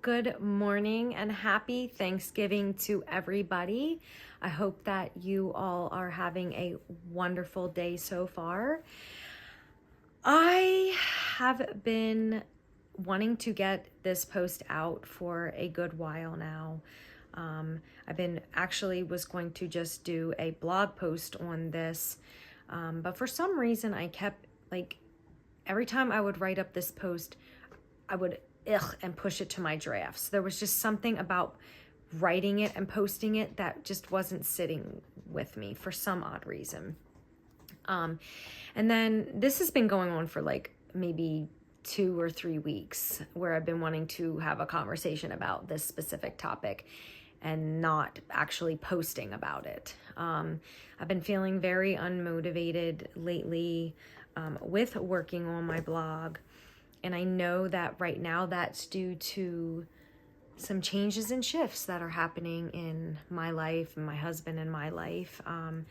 Good morning and happy Thanksgiving to everybody. I hope that you all are having a wonderful day so far. I have been wanting to get this post out for a good while now. Was going to just do a blog post on this, but for some reason I kept every time I would write up this post, I would and push it to my drafts. There was just something about writing it and posting it that just wasn't sitting with me for some odd reason. And then this has been going on for maybe 2 or 3 weeks where I've been wanting to have a conversation about this specific topic and not actually posting about it. I've been feeling very unmotivated lately with working on my blog. And I know that right now that's due to some changes and shifts that are happening in my life and my husband and my life, and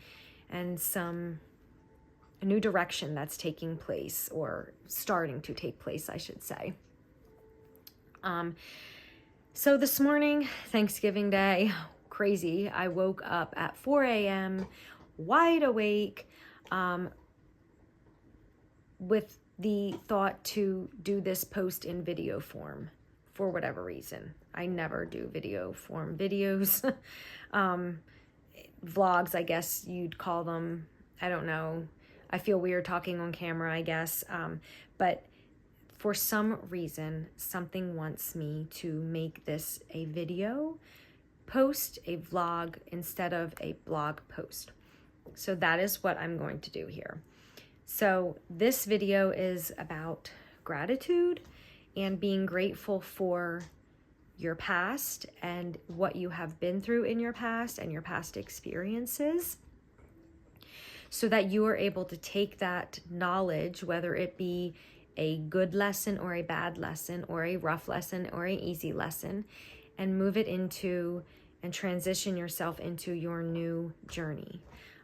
a new direction that's taking place, or starting to take place, I should say. So this morning, Thanksgiving Day, crazy. I woke up at 4 a.m. wide awake, with the thought to do this post in video form for whatever reason. I never do video form videos. Vlogs, I guess you'd call them. I don't know. I feel weird talking on camera, I guess. But for some reason, something wants me to make this a video post, a vlog, instead of a blog post. So that is what I'm going to do here. So this video is about gratitude and being grateful for your past and what you have been through in your past and your past experiences, so that you are able to take that knowledge, whether it be a good lesson or a bad lesson or a rough lesson or an easy lesson, and move it into and transition yourself into your new journey.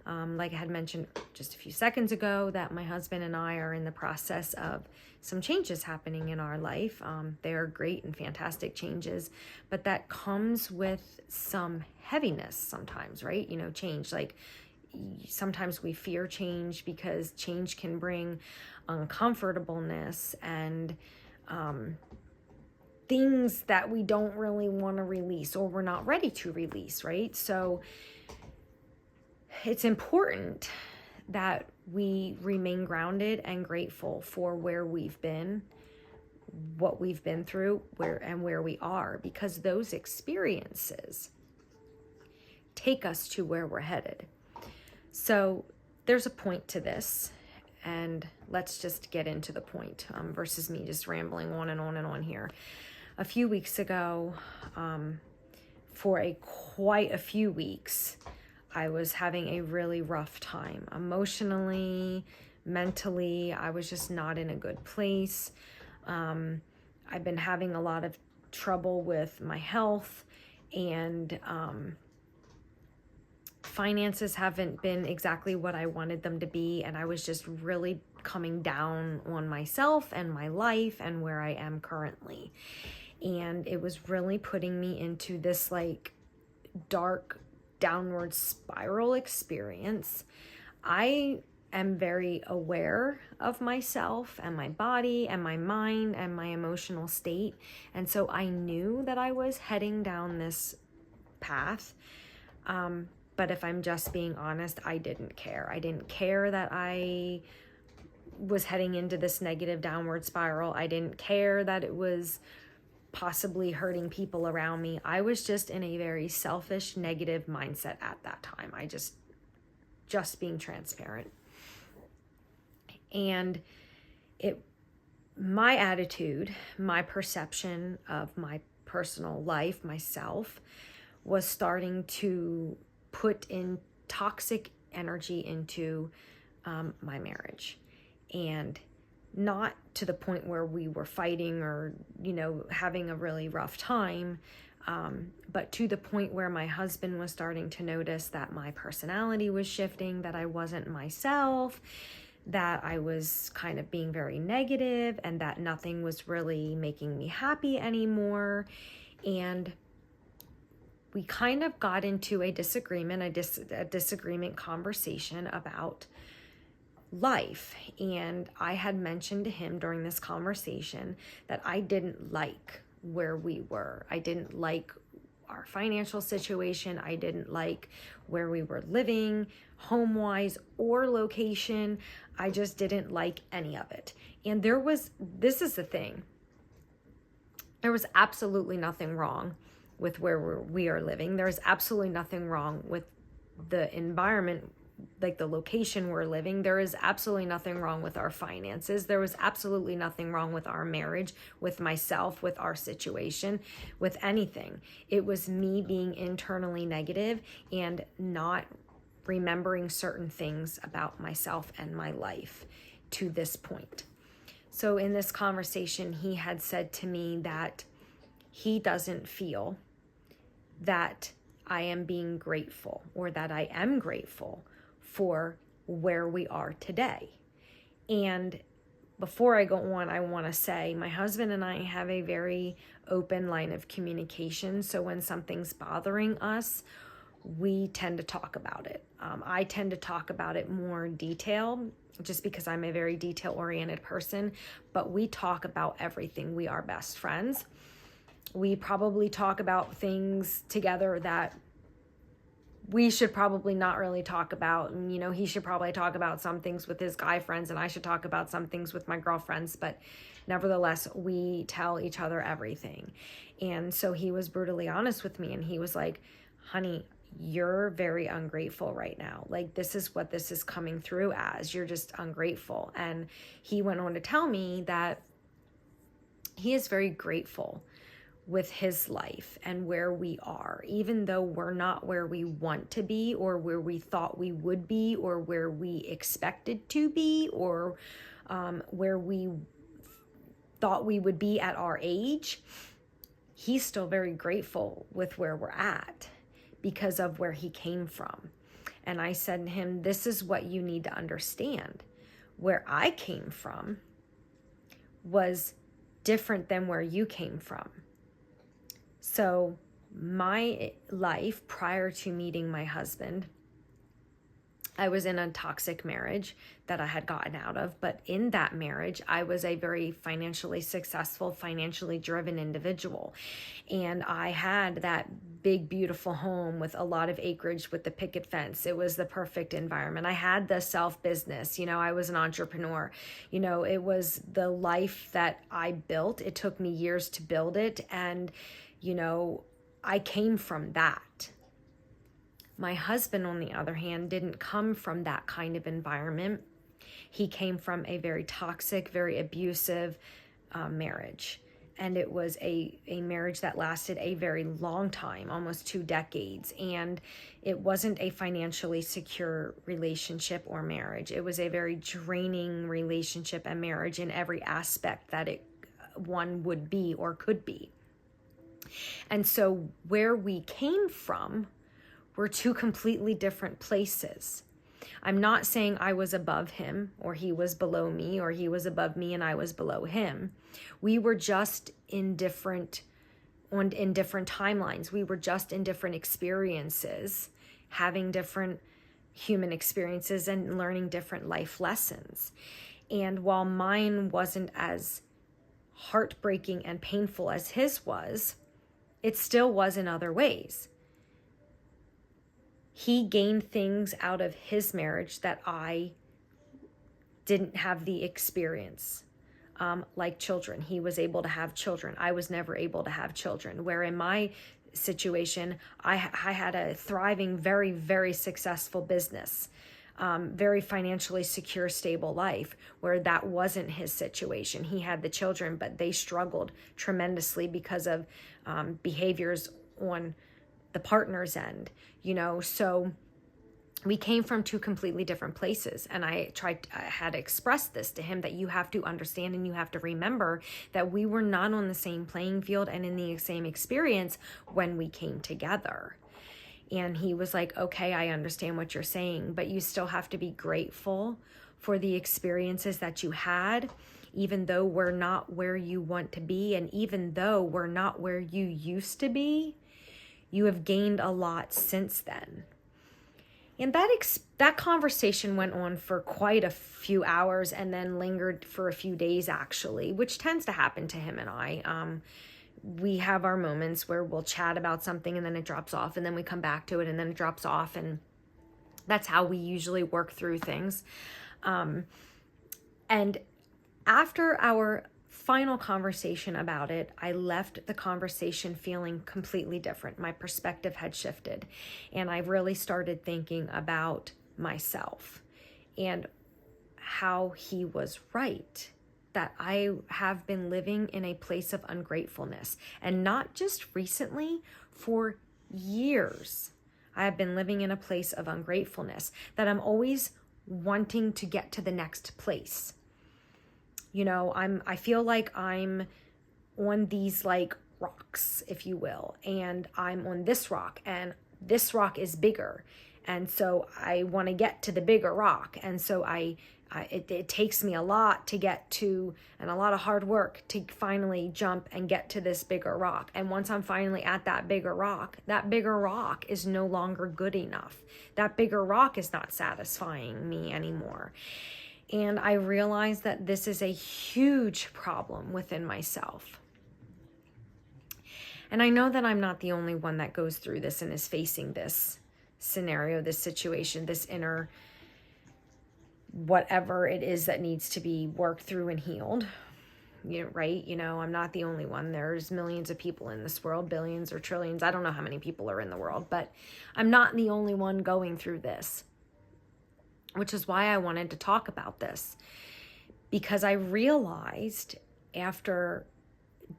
Like I had mentioned just a few seconds ago, that my husband and I are in the process of some changes happening in our life. They are great and fantastic changes, but that comes with some heaviness sometimes, right? Change, sometimes we fear change because change can bring uncomfortableness and things that we don't really want to release, or we're not ready to release, right? So it's important that we remain grounded and grateful for where we've been, what we've been through, where we are, because those experiences take us to where we're headed. So there's a point to this, and let's just get into the point, versus me just rambling on and on and on here. A few weeks ago, for quite a few weeks, I was having a really rough time emotionally, mentally. I was just not in a good place. I've been having a lot of trouble with my health, and finances haven't been exactly what I wanted them to be. And I was just really coming down on myself and my life and where I am currently. And it was really putting me into this dark downward spiral experience. I am very aware of myself and my body and my mind and my emotional state. And so I knew that I was heading down this path. But if I'm just being honest, I didn't care. I didn't care that I was heading into this negative downward spiral. I didn't care that it was possibly hurting people around me. I was just in a very selfish, negative mindset at that time. I just being transparent. And my attitude, my perception of my personal life, myself, was starting to put in toxic energy into my marriage. And not to the point where we were fighting or, having a really rough time, but to the point where my husband was starting to notice that my personality was shifting, that I wasn't myself, that I was kind of being very negative, and that nothing was really making me happy anymore. And we kind of got into a disagreement, a disagreement conversation about life. And I had mentioned to him during this conversation that I didn't like where we were. I didn't like our financial situation. I didn't like where we were living, home-wise or location. I just didn't like any of it. And this is the thing, there was absolutely nothing wrong with where we are living. There's absolutely nothing wrong with the environment, like the location we're living. There is absolutely nothing wrong with our finances. There was absolutely nothing wrong with our marriage, with myself, with our situation, with anything. It was me being internally negative and not remembering certain things about myself and my life to this point. So in this conversation, he had said to me that he doesn't feel that I am being grateful, or that I am grateful for where we are today. And before I go on, I want to say my husband and I have a very open line of communication. So when something's bothering us, we tend to talk about it. I tend to talk about it more in detail, just because I'm a very detail-oriented person, but we talk about everything. We are best friends. We probably talk about things together that we should probably not really talk about. And, he should probably talk about some things with his guy friends, and I should talk about some things with my girlfriends, but nevertheless, we tell each other everything. And so he was brutally honest with me, and he was like, honey, you're very ungrateful right now. Like, this is what this is coming through as. You're just ungrateful. And he went on to tell me that he is very grateful with his life and where we are, even though we're not where we want to be, or where we thought we would be, or where we expected to be, or where we thought we would be at our age. He's still very grateful with where we're at, because of where he came from. And I said to him, this is what you need to understand. Where I came from was different than where you came from. So my life prior to meeting my husband, I was in a toxic marriage that I had gotten out of. But in that marriage, I was a very financially successful, financially driven individual. And I had that big, beautiful home with a lot of acreage with the picket fence. It was the perfect environment. I had the self-business. I was an entrepreneur. It was the life that I built. It took me years to build it. And, I came from that. My husband, on the other hand, didn't come from that kind of environment. He came from a very toxic, very abusive marriage. And it was a marriage that lasted a very long time, almost 2 decades. And it wasn't a financially secure relationship or marriage. It was a very draining relationship and marriage in every aspect that one would be or could be. And so where we came from were 2 completely different places. I'm not saying I was above him, or he was below me, or he was above me and I was below him. We were just in different timelines. We were just in different experiences, having different human experiences and learning different life lessons. And while mine wasn't as heartbreaking and painful as his was, it still was in other ways. He gained things out of his marriage that I didn't have the experience, like children. He was able to have children. I was never able to have children. Where in my situation, I had a thriving, very, very successful business, very financially secure, stable life, where that wasn't his situation. He had the children, but they struggled tremendously because of behaviors on the partner's end, so we came from 2 completely different places. And I had expressed this to him, that you have to understand and you have to remember that we were not on the same playing field and in the same experience when we came together. And he was like, okay, I understand what you're saying, but you still have to be grateful for the experiences that you had even though we're not where you want to be, and even though we're not where you used to be, you have gained a lot since then. And that conversation went on for quite a few hours and then lingered for a few days, actually, which tends to happen to him and I. We have our moments where we'll chat about something and then it drops off, and then we come back to it and then it drops off, and that's how we usually work through things. And after our final conversation about it, I left the conversation feeling completely different. My perspective had shifted, and I really started thinking about myself and how he was right, that I have been living in a place of ungratefulness, and not just recently, for years. I have been living in a place of ungratefulness, that I'm always wanting to get to the next place. You know, I feel like I'm on these like rocks, if you will, and I'm on this rock, and this rock is bigger. And so I want to get to the bigger rock. And so it takes me a lot to get to, and a lot of hard work to finally jump and get to this bigger rock. And once I'm finally at that bigger rock is no longer good enough. That bigger rock is not satisfying me anymore. And I realized that this is a huge problem within myself. And I know that I'm not the only one that goes through this and is facing this scenario, this situation, this inner whatever it is that needs to be worked through and healed. Right? I'm not the only one. There's millions of people in this world, billions or trillions. I don't know how many people are in the world, but I'm not the only one going through this, which is why I wanted to talk about this, because I realized after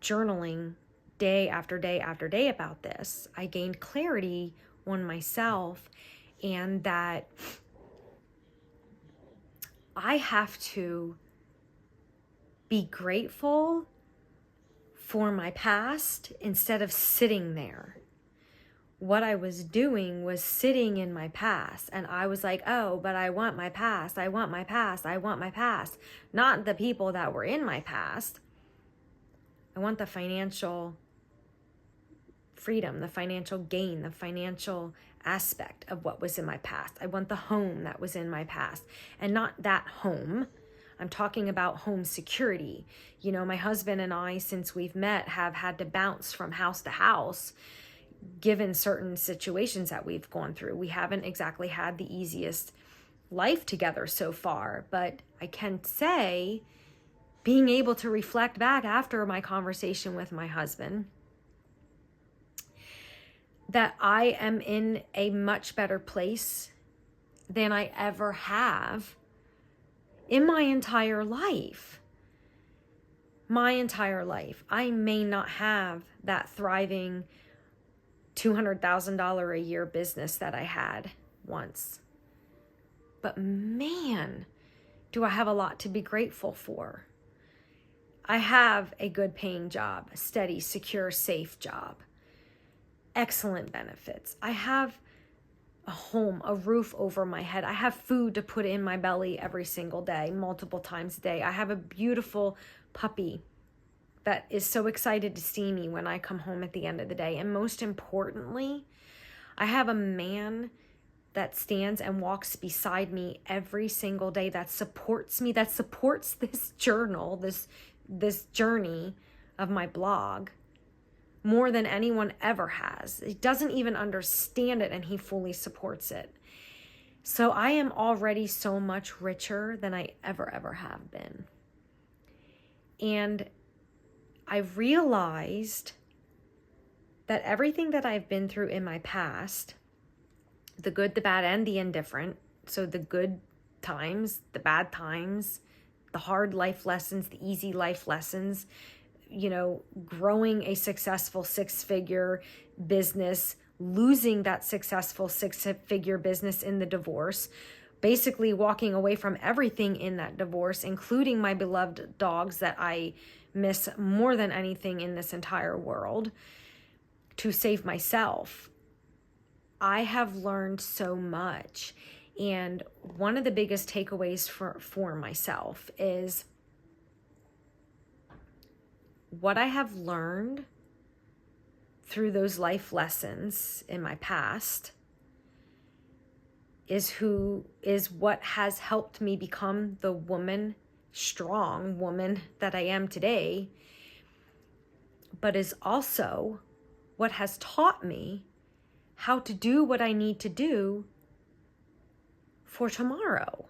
journaling day after day after day about this, I gained clarity on myself, and that I have to be grateful for my past instead of sitting there. What I was doing was sitting in my past, and I was like, oh, but I want my past. I want my past. I want my past. Not the people that were in my past. I want the financial freedom, the financial gain, the financial aspect of what was in my past. I want the home that was in my past, and not that home. I'm talking about home security. My husband and I, since we've met, have had to bounce from house to house, given certain situations that we've gone through. We haven't exactly had the easiest life together so far, but I can say, being able to reflect back after my conversation with my husband, that I am in a much better place than I ever have in my entire life. My entire life. I may not have that thriving $200,000 a year business that I had once, but man, do I have a lot to be grateful for. I have a good paying job, a steady, secure, safe job, excellent benefits. I have a home, a roof over my head. I have food to put in my belly every single day, multiple times a day. I have a beautiful puppy that is so excited to see me when I come home at the end of the day. And most importantly, I have a man that stands and walks beside me every single day, that supports me, that supports this journal, this journey of my blog, more than anyone ever has. He doesn't even understand it, and he fully supports it. So I am already so much richer than I ever have been. And I realized that everything that I've been through in my past, the good, the bad, and the indifferent, so the good times, the bad times, the hard life lessons, the easy life lessons, growing a successful six-figure business, losing that successful six-figure business in the divorce, basically walking away from everything in that divorce, including my beloved dogs that I miss more than anything in this entire world, to save myself. I have learned so much. And one of the biggest takeaways for myself is what I have learned through those life lessons in my past is what has helped me become the strong woman that I am today, but is also what has taught me how to do what I need to do for tomorrow.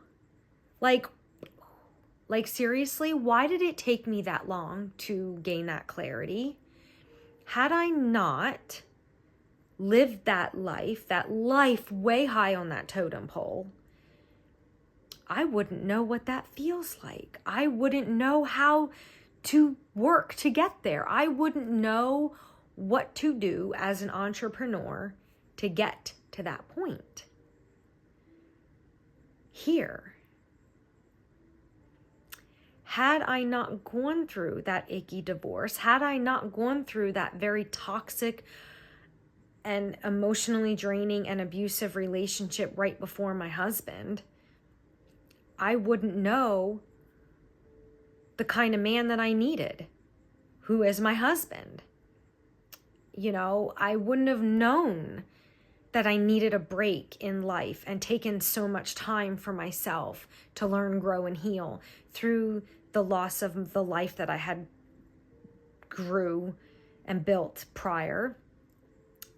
Like seriously, why did it take me that long to gain that clarity? Had I not lived that life way high on that totem pole, I wouldn't know what that feels like. I wouldn't know how to work to get there. I wouldn't know what to do as an entrepreneur to get to that point. Here, had I not gone through that icky divorce, had I not gone through that very toxic and emotionally draining and abusive relationship right before my husband, I wouldn't know the kind of man that I needed, who is my husband. I wouldn't have known that I needed a break in life and taken so much time for myself to learn, grow, and heal through the loss of the life that I had grew and built prior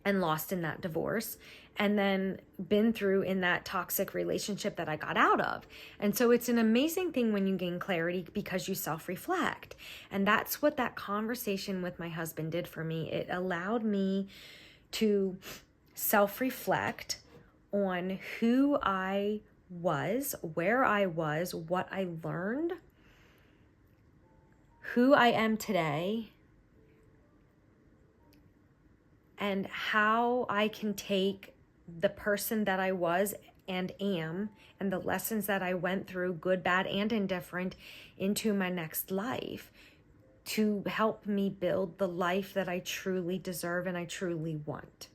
and lost in that divorce, and then been through in that toxic relationship that I got out of. And so it's an amazing thing when you gain clarity because you self-reflect. And that's what that conversation with my husband did for me. It allowed me to self-reflect on who I was, where I was, what I learned, who I am today, and how I can take the person that I was and am and the lessons that I went through, good, bad, and indifferent, into my next life to help me build the life that I truly deserve and I truly want.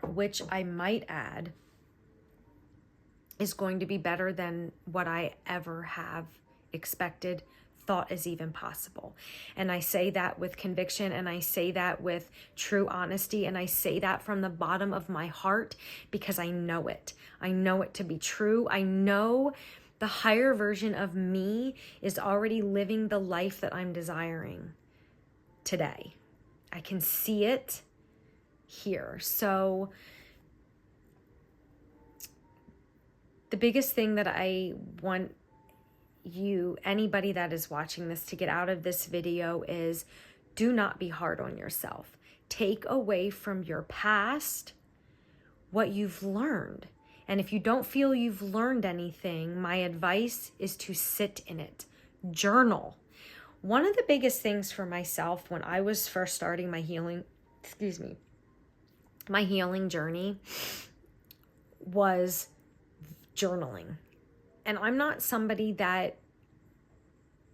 Which I might add is going to be better than what I ever have expected, thought is even possible. And I say that with conviction, and I say that with true honesty, and I say that from the bottom of my heart because I know it. I know it to be true. I know the higher version of me is already living the life that I'm desiring today. I can see it here. So the biggest thing that I want anybody that is watching this, to get out of this video is do not be hard on yourself. Take away from your past what you've learned. And if you don't feel you've learned anything, my advice is to sit in it. Journal. One of the biggest things for myself when I was first starting my healing journey was journaling. And I'm not somebody that,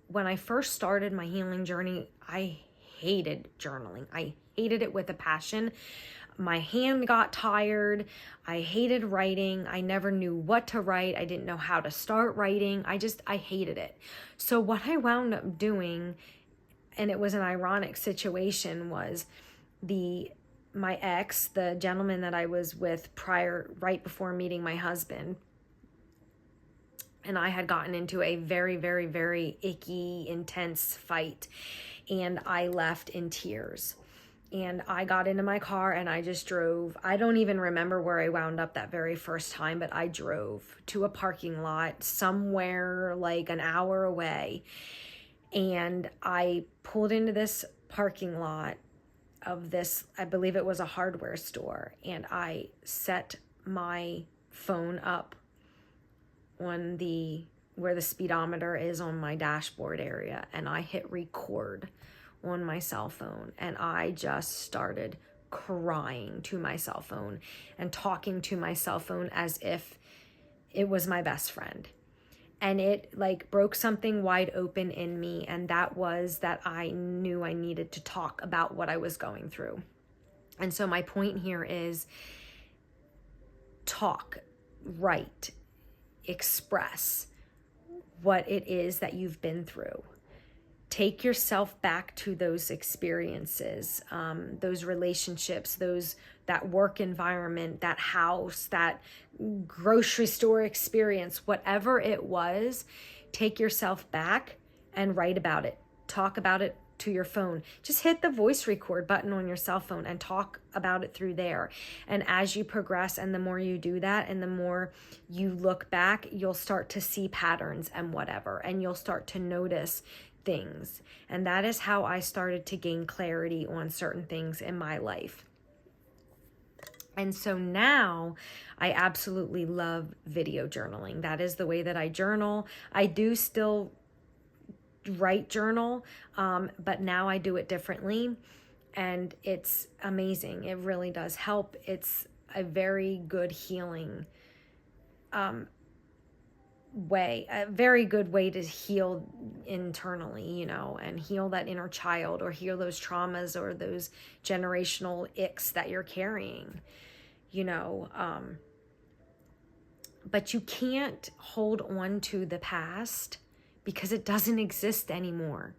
when I first started my healing journey, I hated journaling. I hated it with a passion. My hand got tired. I hated writing. I never knew what to write. I didn't know how to start writing. I hated it. So what I wound up doing, and it was an ironic situation, was my ex, the gentleman that I was with right before meeting my husband, and I had gotten into a very, very, very icky, intense fight, and I left in tears. And I got into my car and I just drove. I don't even remember where I wound up that very first time, but I drove to a parking lot somewhere like an hour away. And I pulled into this parking lot of this, I believe it was a hardware store, and I set my phone up on where the speedometer is on my dashboard area, and I hit record on my cell phone, and I just started crying to my cell phone and talking to my cell phone as if it was my best friend. And it broke something wide open in me, and that was that I knew I needed to talk about what I was going through. And so my point here is talk, write, express, what it is that you've been through. Take yourself back to those experiences, those relationships, that work environment, that house, that grocery store experience, whatever it was. Take yourself back and write about it. Talk about it to your phone. Just hit the voice record button on your cell phone and talk about it through there. And as you progress and the more you do that and the more you look back, you'll start to see patterns and whatever, and you'll start to notice things. And that is how I started to gain clarity on certain things in my life. And so now I absolutely love video journaling. That is the way that I journal. I do still write journal, but now I do it differently, and it's amazing. It really does help. It's a very good healing way, a very good way to heal internally, you know, and heal that inner child, or heal those traumas or those generational icks that you're carrying, you know. But you can't hold on to the past because it doesn't exist anymore.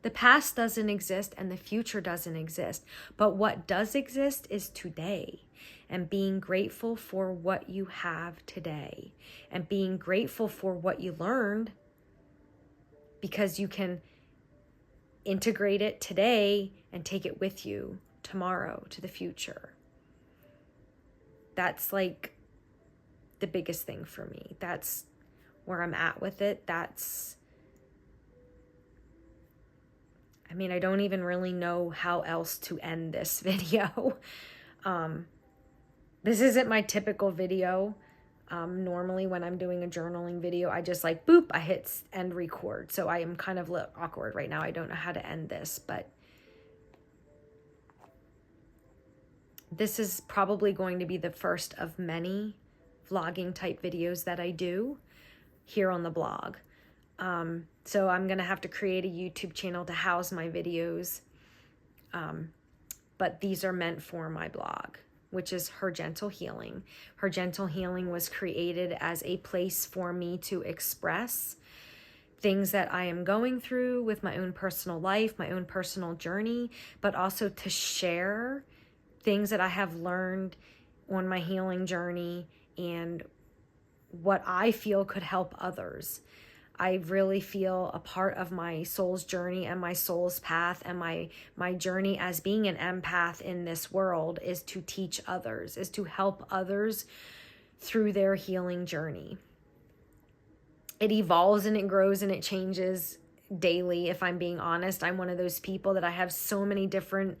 The past doesn't exist and the future doesn't exist. But what does exist is today, and being grateful for what you have today, and being grateful for what you learned, because you can integrate it today and take it with you tomorrow to the future. That's like the biggest thing for me. That's where I'm at with it. I don't even really know how else to end this video. This isn't my typical video. Normally when I'm doing a journaling video, I just like, boop, I hit end record. So I am kind of awkward right now. I don't know how to end this, but this is probably going to be the first of many vlogging type videos that I do here on the blog. So I'm going to have to create a YouTube channel to house my videos. But these are meant for my blog, which is Her Gentle Healing. Her Gentle Healing was created as a place for me to express things that I am going through with my own personal life, my own personal journey, but also to share things that I have learned on my healing journey and what I feel could help others. I really feel a part of my soul's journey and my soul's path and my journey as being an empath in this world is to teach others, is to help others through their healing journey. It evolves and it grows and it changes daily. If I'm being honest, I'm one of those people that I have so many different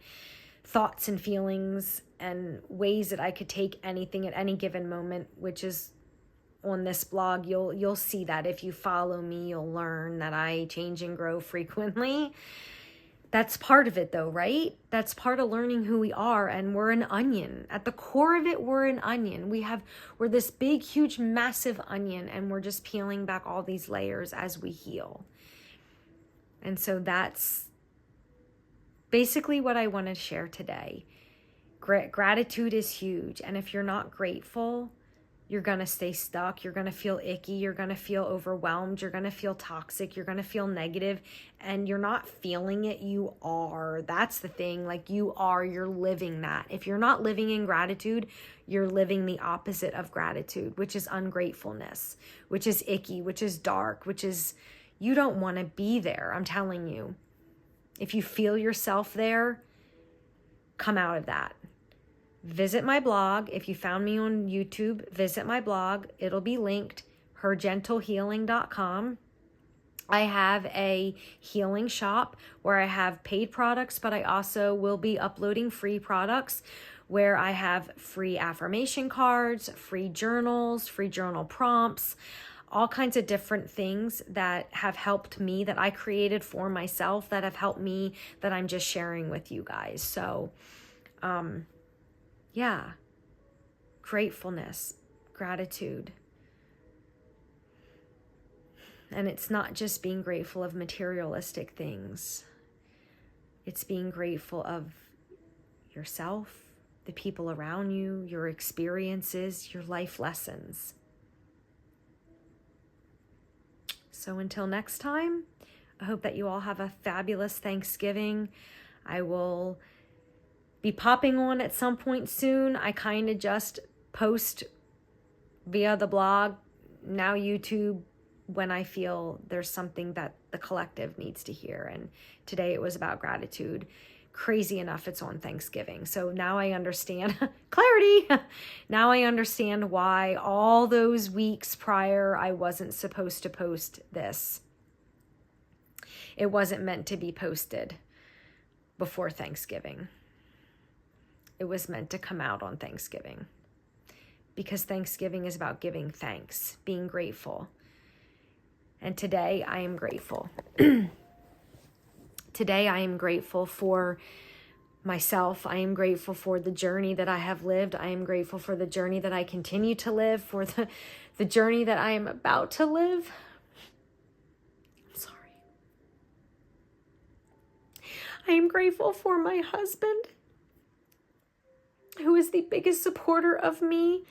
thoughts and feelings and ways that I could take anything at any given moment, which is on this blog. You'll see that if you follow me, you'll learn that I change and grow frequently. That's part of it though, right? That's part of learning who we are, and we're an onion. At the core of it, we're an onion. We're this big, huge, massive onion, and we're just peeling back all these layers as we heal. And so that's basically what I want to share today. Gratitude is huge, and if you're not grateful, you're going to stay stuck. You're going to feel icky. You're going to feel overwhelmed. You're going to feel toxic. You're going to feel negative, and you're not feeling it. You are. That's the thing. Like you're living that. If you're not living in gratitude, you're living the opposite of gratitude, which is ungratefulness, which is icky, which is dark, which is, you don't want to be there. I'm telling you, if you feel yourself there, come out of that. Visit my blog. If you found me on YouTube, visit my blog. It'll be linked, hergentlehealing.com. I have a healing shop where I have paid products, but I also will be uploading free products where I have free affirmation cards, free journals, free journal prompts, all kinds of different things that have helped me, that I created for myself, that have helped me, that I'm just sharing with you guys. So, yeah, gratefulness, gratitude. And it's not just being grateful of materialistic things. It's being grateful of yourself, the people around you, your experiences, your life lessons. So until next time, I hope that you all have a fabulous Thanksgiving. I will be popping on at some point soon. I kind of just post via the blog, now YouTube, when I feel there's something that the collective needs to hear. And today it was about gratitude. Crazy enough, it's on Thanksgiving. So now I understand, clarity. Now I understand why all those weeks prior I wasn't supposed to post this. It wasn't meant to be posted before Thanksgiving. It was meant to come out on Thanksgiving, because Thanksgiving is about giving thanks, being grateful. And today I am grateful. Today I am grateful for myself. I am grateful for the journey that I have lived. I am grateful for the journey that I continue to live, for the journey that I am about to live. I'm sorry. I am grateful for my husband, who is the biggest supporter of me.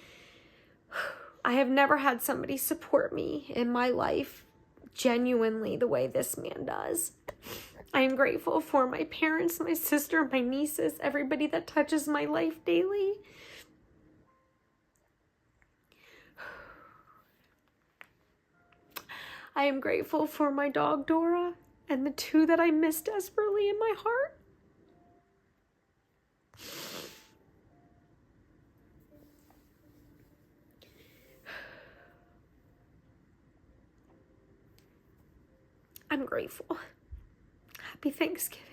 I have never had somebody support me in my life genuinely the way this man does. I am grateful for my parents, my sister, my nieces, everybody that touches my life daily. I am grateful for my dog, Dora, and the two that I miss desperately in my heart. I'm grateful. Happy Thanksgiving.